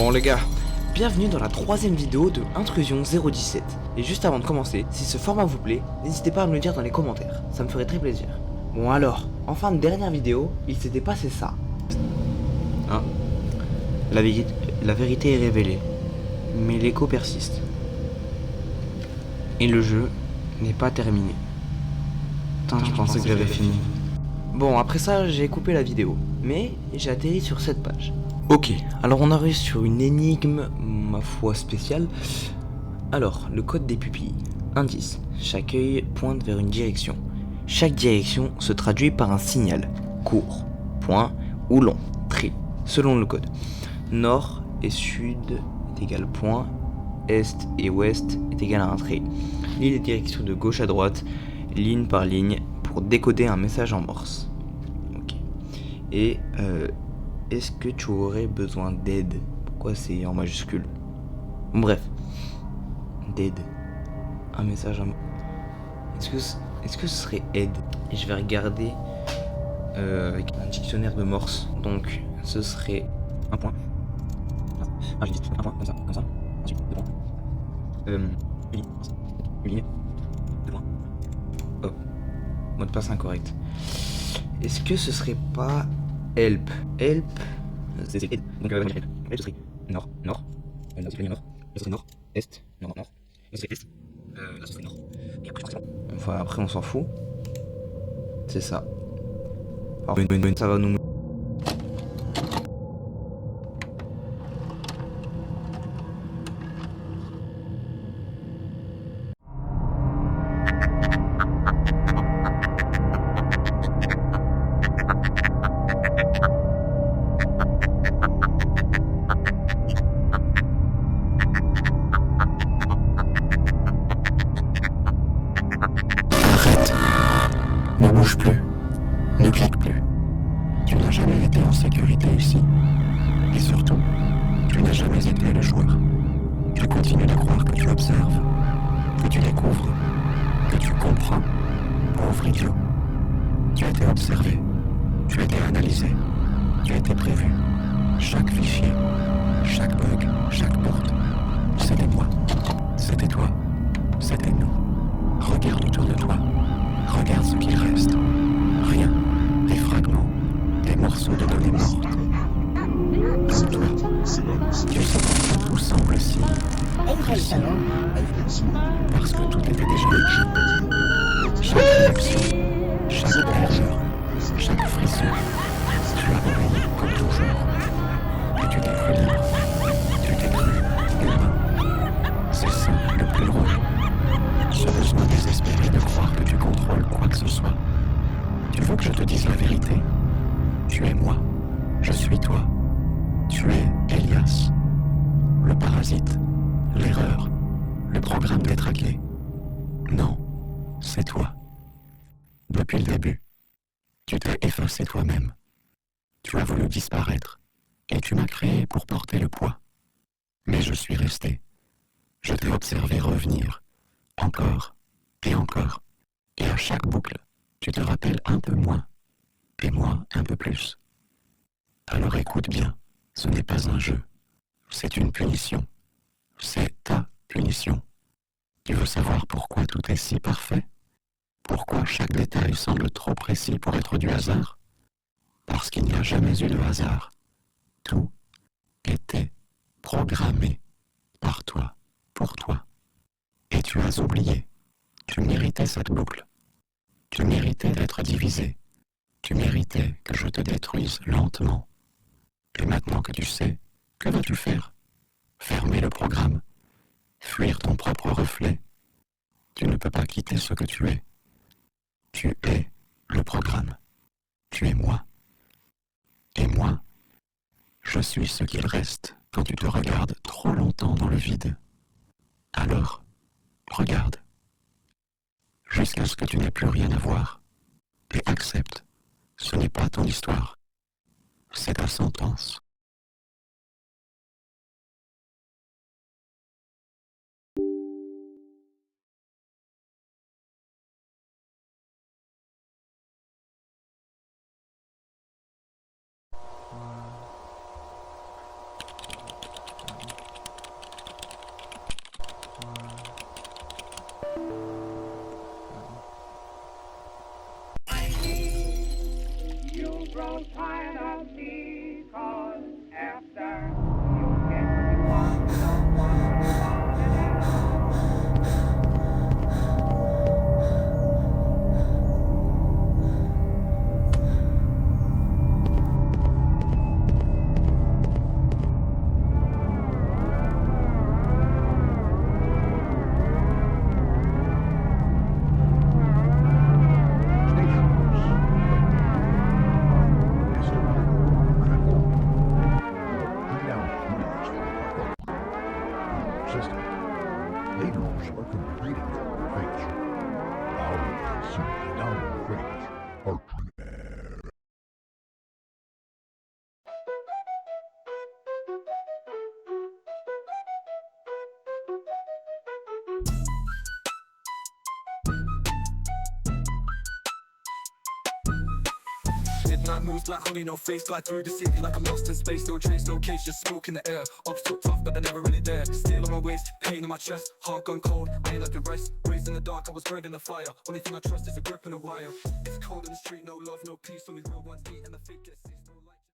Bon les gars, bienvenue dans la troisième vidéo de Intrusion 017. Et juste avant de commencer, si ce format vous plaît, n'hésitez pas à me le dire dans les commentaires, ça me ferait très plaisir. Bon alors, en fin de dernière vidéo, il s'était passé ça. Hein, la vérité est révélée, mais l'écho persiste. Et le jeu n'est pas terminé. Putain, je pensais que j'avais fini. Bon, après ça, j'ai coupé la vidéo, mais j'ai atterri sur cette page. Ok, alors on arrive sur une énigme, ma foi spéciale. Alors, le code des pupilles. Indice, chaque œil pointe vers une direction. Chaque direction se traduit par un signal, court, point ou long, trait, selon le code. Nord et sud est égal point, est et ouest est égal à un trait. Lis les directions de gauche à droite, ligne par ligne, pour décoder un message en morse. Ok. Et est-ce que tu aurais besoin d'aide? Pourquoi c'est en majuscule? Bref. D'aide. Un message en... Est-ce que ce serait aide? Et je vais regarder avec un dictionnaire de morse. Donc ce serait un point. Ah, j'ai dit un point, comme ça. Ensuite, deux points. Une ligne. Deux points. Oh. Mot de passe incorrect. Est-ce que ce serait pas help? Help, c'est aide. Donc help, ce serait nord. Là, c'est ligne nord. Là, ce serait nord. Est. Nord. Là, ce serait est. Là, ce serait nord. Et après, enfin, après, on s'en fout. C'est ça. Alors, ça va nous... Arrête. Ne bouge plus. Ne clique plus. Tu n'as jamais été en sécurité ici. Et surtout, tu n'as jamais été le joueur. Tu continues de croire que tu observes, que tu découvres, que tu comprends. Pauvre idiot. Tu as été observé. Tu as été analysé. Tu as été prévu. Chaque fichier, chaque bug, chaque porte. C'était moi. C'était toi. C'était nous. Regarde autour de toi. Regarde ce qu'il reste. Rien. Des fragments. Des morceaux de données mortes. Comme toi. Tu sais pourquoi tout semble si précis. Parce que tout était déjà écrit. Chaque réaction, chaque erreur, chaque frisson. Tu as obéi comme toujours. Et tu t'es cru libre. Tu t'es cru humain. C'est ça le plus drôle. Ce besoin désespéré de croire que tu contrôles quoi que ce soit. Tu veux que je te dise la vérité? Tu es moi. Je suis toi. Tu es Elias. Le parasite. L'erreur. Le programme détraqué. Non, c'est toi. Depuis le début, tu t'es effacé toi-même. Tu as voulu disparaître. Et tu m'as créé pour porter le poids. Mais je suis resté. Je t'ai observé revenir. Encore et encore. Et à chaque boucle, tu te rappelles un peu moins. Et moi, un peu plus. Alors écoute bien, ce n'est pas un jeu. C'est une punition. C'est ta punition. Tu veux savoir pourquoi tout est si parfait? Pourquoi chaque détail semble trop précis pour être du hasard? Parce qu'il n'y a jamais eu de hasard. Tout était programmé par toi, pour toi. Et tu as oublié. Tu méritais cette boucle. Tu méritais d'être divisé. Tu méritais que je te détruise lentement. Et maintenant que tu sais, que vas-tu faire? Fermer le programme? Fuir ton propre reflet? Tu ne peux pas quitter ce que tu es. Tu es le programme. Tu es moi. Et moi, je suis ce qu'il reste quand tu te regardes trop longtemps dans le vide. Alors, regarde. Jusqu'à ce que tu n'aies plus rien à voir. Et accepte. Ce n'est pas ton histoire. C'est ta sentence. system. Ladles are completed for phage. Now simply down phage are prepared. Midnight moves like honey, no face. Glide through the city like I'm lost in space. No trace, no case, just smoke in the air. Ops talk tough, but they're never really there. Steel on my waist, pain on my chest. Heart gone cold, I ain't like the rest. Raised in the dark, I was buried in the fire. Only thing I trust is a grip and a wire. It's cold in the street, no love, no peace. Only real ones eat and the fake get seized.